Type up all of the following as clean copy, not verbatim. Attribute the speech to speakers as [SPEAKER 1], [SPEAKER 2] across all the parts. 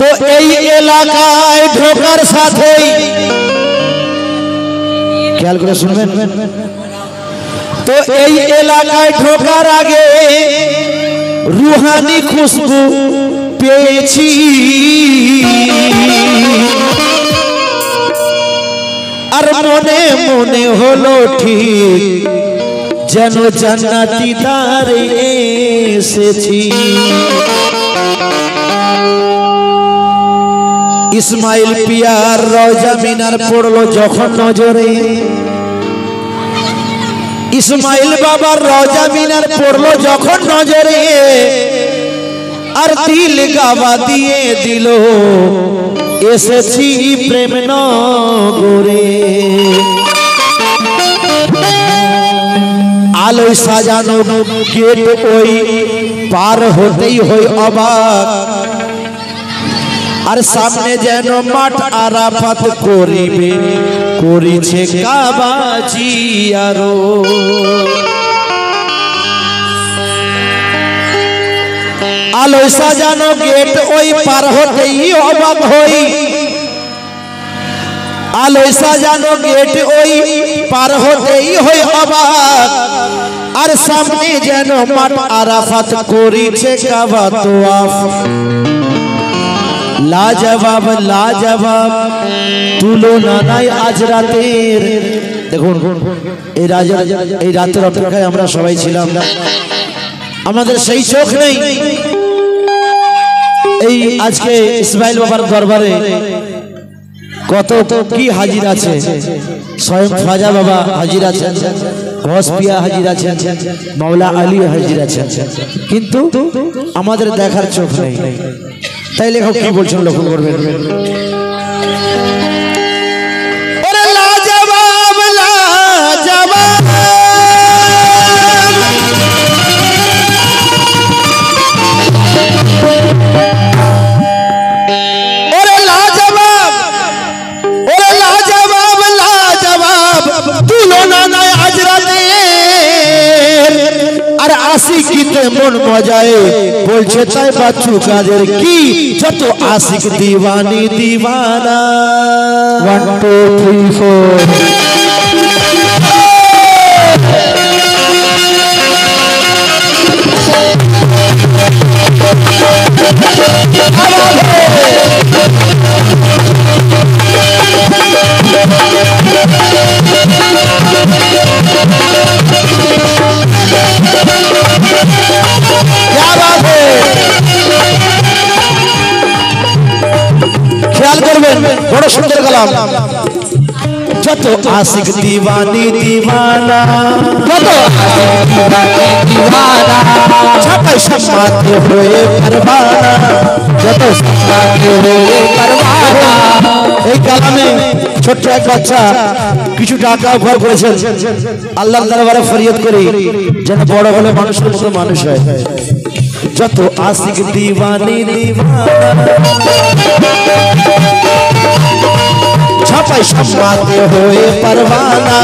[SPEAKER 1] তো এই এলাকায় ঢোকার সাথেই খেয়াল করে শুনবেন, তো এই এলাকায় ঢোকার আগে রুহানি খুশবু পেয়েছি। আর মনে মনে হলো ঠিক যেন জান্নাতি দ্বারে এসেছি। ইসমাইল পিয়ার রওজা মিনার পড়লো যখন নজরে, ইসমাইল বাবার রওজা মিনার পড়লো যখন নজরে, আর দিল গাওয়া দিয়ে দিল এসেছি প্রেম নগরে। আলোয় সাজানো গেট ওই পার হতেই হই অবাক, আর সামনে যেন মাঠ আরাফাত করিবে করিছে কাবা জিয়ারো। আলোয় সাজানো গেট ওই পার হতেই অবাক হই, আলোয় সাজানো গেট ওই পার হতেই হই অবাক, আর সামনে যেন মাঠ আরাফাত করিছে কাবা তোয়াফ। লাজবাব লাজবাব তুলনা নাই আজ রাতের। দেখুন এই রাতের অপেক্ষায় আমরা সবাই ছিলাম, আমাদের সেই চোখ নেই। এই আজকে ইসমাইল বাবার দরবারে কত কি হাজির আছে, স্বয়ং খাজা বাবা হাজির আছেন, ঘোষ পিয়া হাজির আছেন, মাওলা আলী হাজির আছেন, কিন্তু আমাদের দেখার চোখ নেই। তাই লেখক কি বলছেন লক্ষ্য করবেন। আশিকিতে মন মজায় বলছে তাই বাচ্চু কাদের কি যত আশিক দিওয়ানি দিওয়ানা। 1 2 3 4 বড় সুন্দর কালাম। যত আশিক দিওয়ানি দিওয়ানা, যত দিওয়ানা ছাপাই সম্মাতে হয়ে পারবানা, যত সম্মাতে হয়ে পারবানা। এই কালামে ছোট্ট এক বাচ্চা কিছু টাকা উপহার করেছেন, আল্লাহর দরবারে ফরিয়াদ করি যেন বড় হলে মানুষের মতো মানুষ হয়। যত আশিক দিওয়ানি দিওয়ানা ছাপাই সম্মাতে হয়ে পারবানা,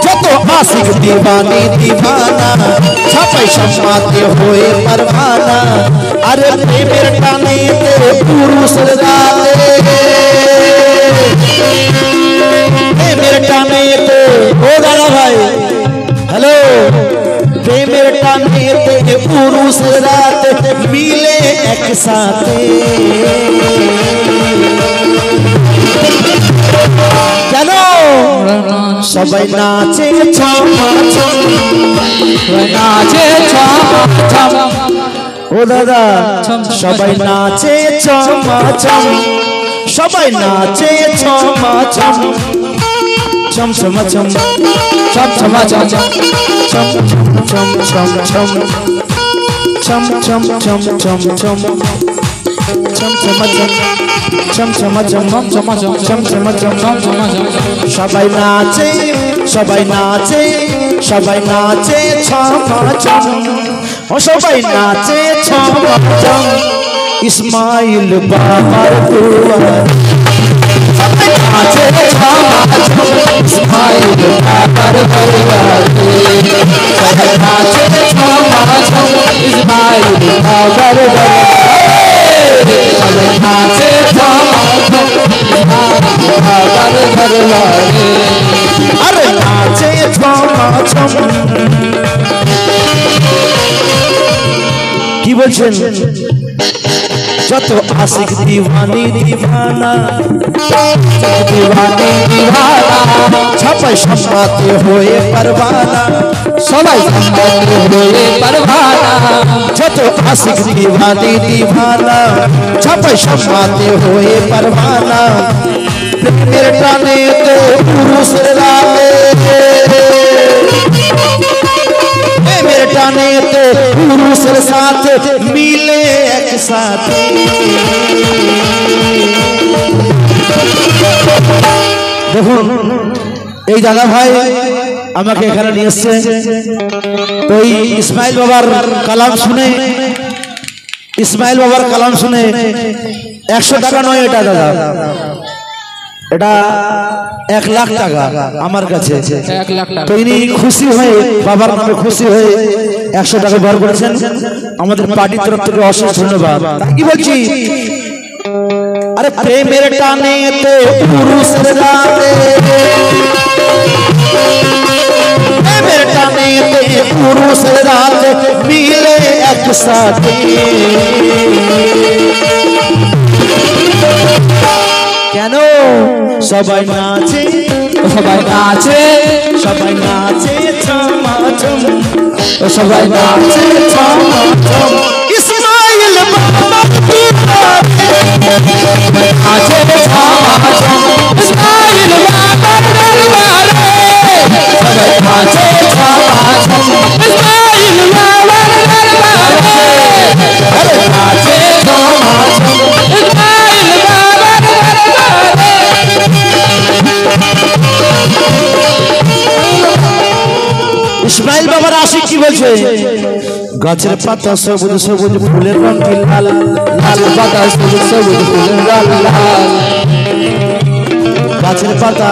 [SPEAKER 1] যত আশিক দিওয়ানি দিওয়ানা ছাপাই সম্মাতে হয়ে পারবানা। আরে প্রেমের টানে পুরুষ রাতে, প্রেমের টানে ও দাদা ভাই হ্যালো, প্রেমের টানে পুরুষ রাত মিলে একসাথে। কেন সবাই নাচে ছমা ছম, নাচে ছমা ছম ও দাদা, সবাই নাচে ছমা ছম, সবাই নাচে ছমা ছম, ছম ছমা ছম, ছম ছমা ছম, ছম ছম ছম ছম, ছম ছম ছম ছম ছম, ছম ছমা ছম, ছম ছমা ছম, ছম ছমা ছম, ছম ছমা ছম, ছম ছমা ছম। সবাই নাচে সবাই নাচে সবাই নাচে ছমা ছম, ও সবাই নাচে ছমা ছম। ইসমাইল বাবার দুয়ার সবাই নাচে ছমা ছম, ইসমাইল বাবার দুয়ার সবাই নাচে ছমা ছম, ইসমাইল বাবার দরবারে সবাই নাচে বাবার দরবারে আরে নাচে ছম কি বলছেন যত আশিক দিওয়ানি দিওয়ানা দিওয়ানি দিওয়ানা সবাই সম্মাতে হয়ে পারবানা সবাই সম্মাতে হয়ে পারবানা যত আশিক দিওয়ানি দিওয়ানা সবাই সম্মাতে হয়ে পারবানা প্রেমের টানেতে পুরুষের রাতে প্রেমের টানেতে পুরুষের সাথে মিলে একসাথে দেখুন এই দাদা ভাই আমাকে এখানে নিয়ে এসছে তো এই ইসমাইল বাবার কালাম শুনে ইসমাইল বাবার কালাম শুনে 100 টাকা নয় এটা দাদা এটা 1 লাখ টাকা আমার কাছে
[SPEAKER 2] 1 লাখ টাকা
[SPEAKER 1] তো ইনি খুশি হয়ে বাবার নামে খুশি হয়ে 100 টাকা বার করেছেন আমাদের পার্টির তরফ থেকে অশেষ ধন্যবাদ কি বলছি আরে প্রেমের টানেতে পুরুষের রাতে প্রেমের টানেতে পুরুষের রাতে মিলে একসাথে কেন সবাই নাচে
[SPEAKER 2] সবাই নাচে
[SPEAKER 1] সবাই নাচে ছমাছম
[SPEAKER 2] সবাই নাচে
[SPEAKER 1] ছমাছম ইসমাইল বাবা কি
[SPEAKER 2] নাচে ছমাছম ইসমাইল বাবার দরবারে সবাই নাচে ছমাছম ইসমাইল বাবার দরবারে আরে নাচে ছমাছম ইসমাইল বাবার দরবারে
[SPEAKER 1] ইসমাইল বাবার আশিক কি বলছে গাছের পাতা সবুজ সবুজ ফুলের রং কি লাল
[SPEAKER 2] লাল পাতা সবুজ সবুজ ফুলের লাল লাল
[SPEAKER 1] গাছের পাতা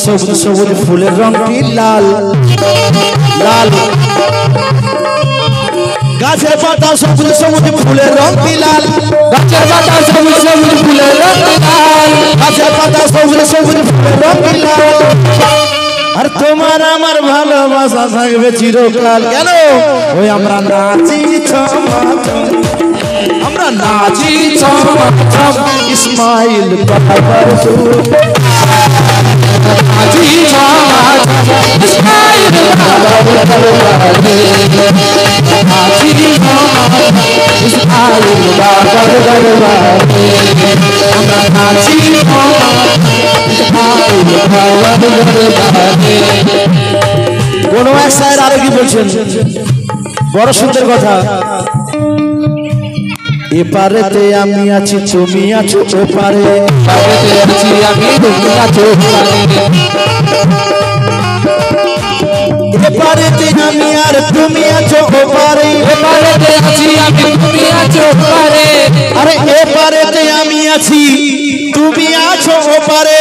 [SPEAKER 1] সবুজ সবুজ ফুলের রং কি লাল লাল গাছের পাতা সবুজ সবুজ ফুলের রং কি লাল
[SPEAKER 2] গাছের পাতা সবুজ সবুজ ফুলের রং লাল
[SPEAKER 1] গাছের পাতা সবুজ সবুজ ফুলের রং কি লাল আর তোমার আমার ভালোবাসা থাকবে চিরকাল কেন ওই আমরা নাচি ছমাছম আমরা নাচি ছমাছম ইসমাইল বাবার
[SPEAKER 2] নাচি ছমাছম ইসমাইল বাবার দরবারে নাচি ছমাছম ইসমাইল বাবার দরবারে আমরা নাচি ছমাছম ইসমাইল বাবার দরবারে
[SPEAKER 1] কোন এক স্যার আরো কি বলছেন বড় সুন্দর কথা এপারেতে আমি আছি তুমি আছো ওপারে
[SPEAKER 2] পারেতে আছি আমি তুমি আছো ওপারে
[SPEAKER 1] এপারেতে আমি আর তুমি আছো ওপারে
[SPEAKER 2] এপারেতে আছি আমি তুমি আছো ওপারে
[SPEAKER 1] আরে এপারেতে আমি আছি তুমি আছো ওপারে